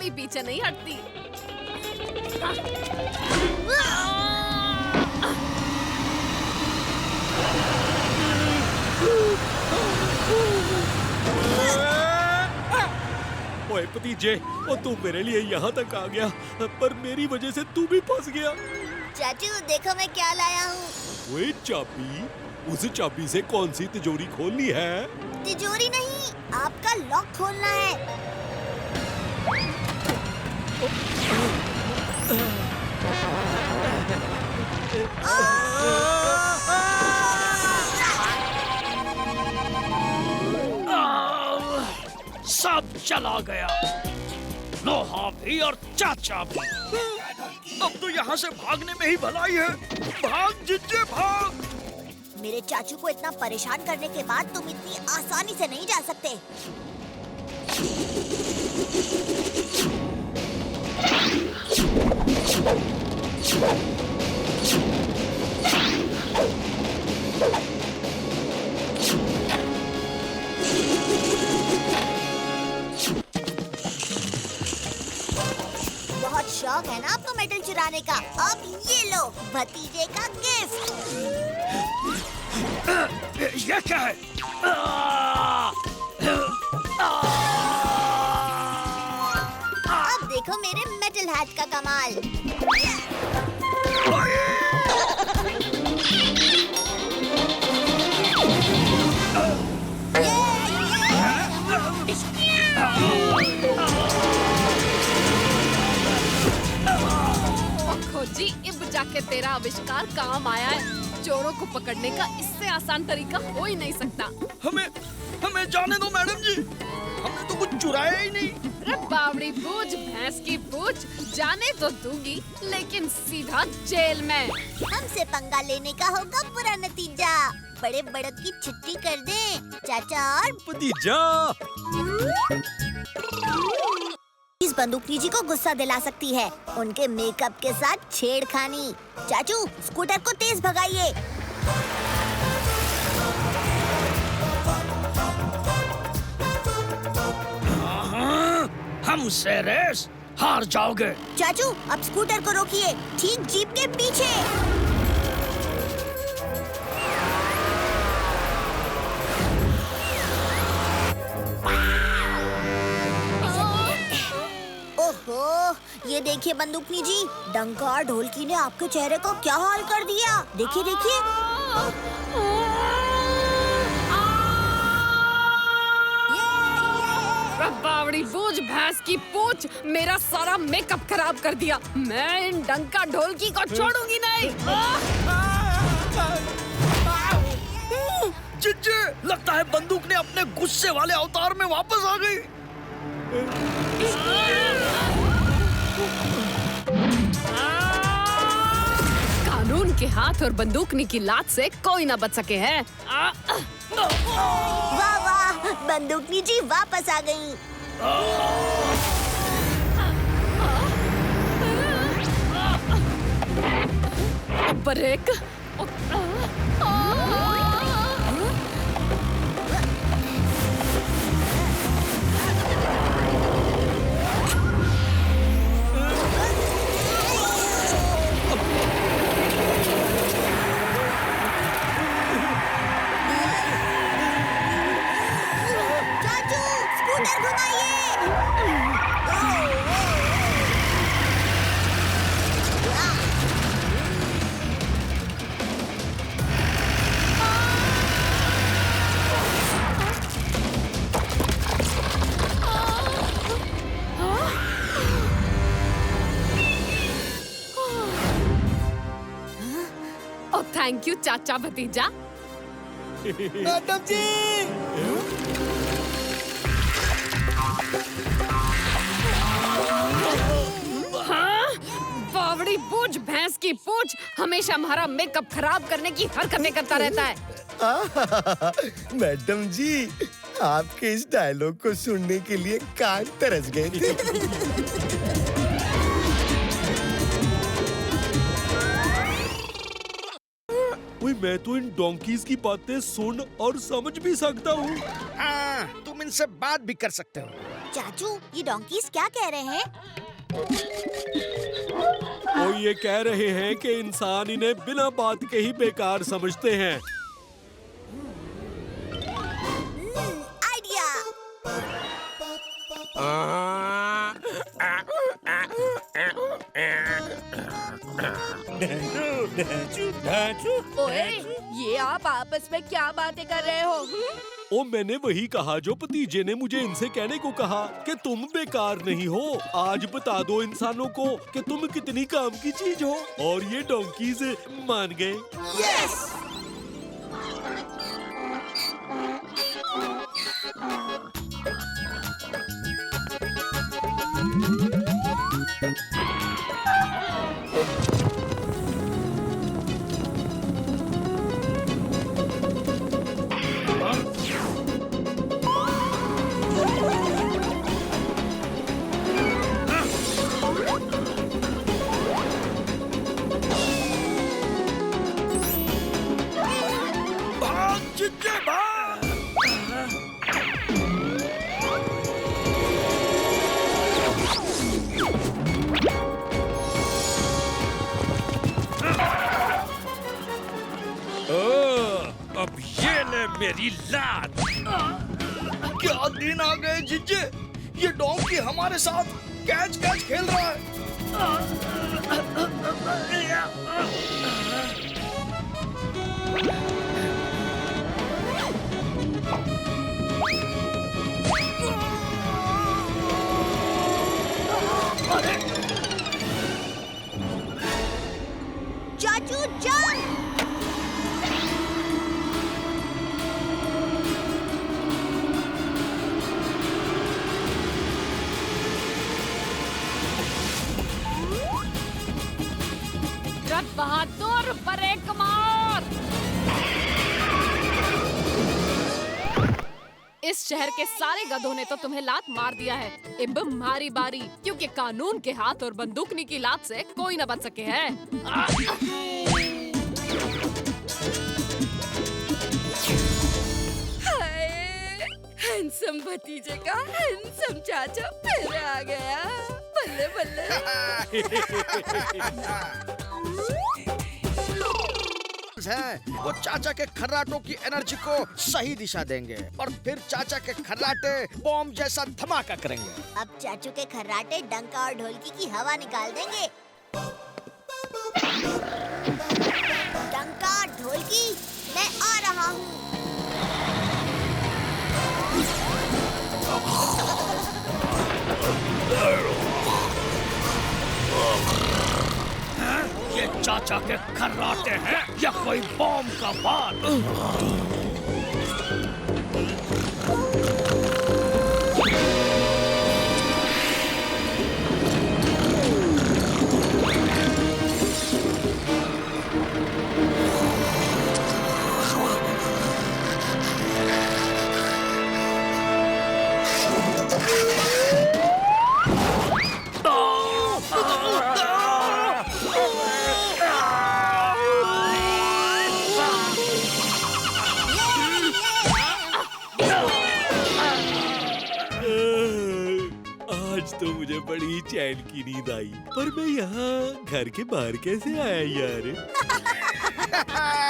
भी पीछे नहीं हटती। ओए भतीजे, और तू मेरे लिए यहाँ तक आ गया, पर मेरी वजह से तू भी फंस गया। चाचू देखो मैं क्या लाया हूँ। ओए चाबी? उस चाबी से कौन सी तिजोरी खोलनी है? तिजोरी नहीं, आपका लॉक खोलना है। सब चला गया, लोहा भी और चाचा भी। अब तो यहाँ से भागने में ही भलाई है। भाग जिज्जे भाग। मेरे चाचू को इतना परेशान करने के बाद तुम इतनी आसानी से नहीं जा सकते। बहुत शौक है ना आपको मेडल चुराने का। अब ये लो भतीजे का गिफ्ट। ये क्या है? अब देखो मेरे मेटल हैट का कमाल। खोजी, अब जाके तेरा आविष्कार काम आया है। चोरों को पकड़ने का इससे आसान तरीका हो ही नहीं सकता। हमें जाने दो मैडम जी, हमने तो कुछ चुराया ही नहीं। अरे बावड़ी पूछ, भैंस की पूछ, जाने तो दूंगी लेकिन सीधा जेल में। हमसे पंगा लेने का होगा बुरा नतीजा। बड़े बड़क की छुट्टी कर दे चाचा। और भतीजा, इस बंदूकनी जी को गुस्सा दिला सकती है, उनके मेकअप के साथ छेड़खानी। चाचू स्कूटर को तेज भगाइए। हमसे रेस हार जाओगे। चाचू अब स्कूटर को रोकिए, ठीक जीप के पीछे। ओहो, ये देखिए बंदूकनी जी, डंका और ढोलकी ने आपके चेहरे को क्या हाल कर दिया। देखिए देखिए। बावड़ी बूझ, भैंस की पूछ, मेरा सारा मेकअप खराब कर दिया। मैं इन डंका ढोलकी को छोड़ूंगी नहीं। जिज्जे, लगता है बंदूक ने अपने गुस्से वाले अवतार में वापस आ गई। कानून के हाथ और बंदूकनी की लात से कोई ना बच सके है। वाह वाह, बंदूकनी जी वापस आ गई। ब्रेक। चाचू स्कूटर घुमाइए। थैंक यू चाचा भतीजा। मैडम जी, हाँ? बावड़ी पूछ, भैंस की पूछ, हमेशा हमारा मेकअप खराब करने की हरकतें करता रहता है। मैडम जी, आपके इस डायलॉग को सुनने के लिए कान तरस गए थे। ओए मैं तो इन डोंकीज की बातें सुन और समझ भी सकता हूँ। हाँ, तुम इनसे बात भी कर सकते हो। चाचू, ये डोंकीज क्या कह रहे हैं? वो ये कह रहे हैं कि इंसान इन्हें बिना बात के ही बेकार समझते हैं। आइडिया। ओए, ये आप आपस में क्या बातें कर रहे हो? ओ मैंने वही कहा जो भतीजे ने मुझे इनसे कहने को कहा कि तुम बेकार नहीं हो। आज बता दो इंसानों को कि तुम कितनी काम की चीज हो। और ये डोंकीज मान गए। यस। भाग जिज्जे भाग। अब ये ले मेरी लात। क्या दिन आ गए जिज्जे, ये डोंकी हमारे साथ कैच कैच खेल रहा है। चाचू जंप। रथ बहादुर ब्रेक मार। इस शहर के सारे गधों ने तो तुम्हें लात मार दिया है। अब हमारी बारी, क्योंकि कानून के हाथ और बंदूकनी की लात से कोई न बच सके है। हाय, हैंडसम भतीजे का हैंडसम चाचा फिर आ गया। बल्ले बल्ले। है वो चाचा के खर्राटों की एनर्जी को सही दिशा देंगे और फिर चाचा के खर्राटे बॉम्ब जैसा धमाका करेंगे। अब चाचू के खर्राटे डंका और ढोलकी की हवा निकाल देंगे। डंका, ढोलकी, मैं आ रहा हूँ। ये चाचा के खर्राटे हैं या कोई बॉम्ब का बाल? आज तो मुझे बड़ी चैन की नींद आई, पर मैं यहाँ घर के बाहर कैसे आया यार? हाँ।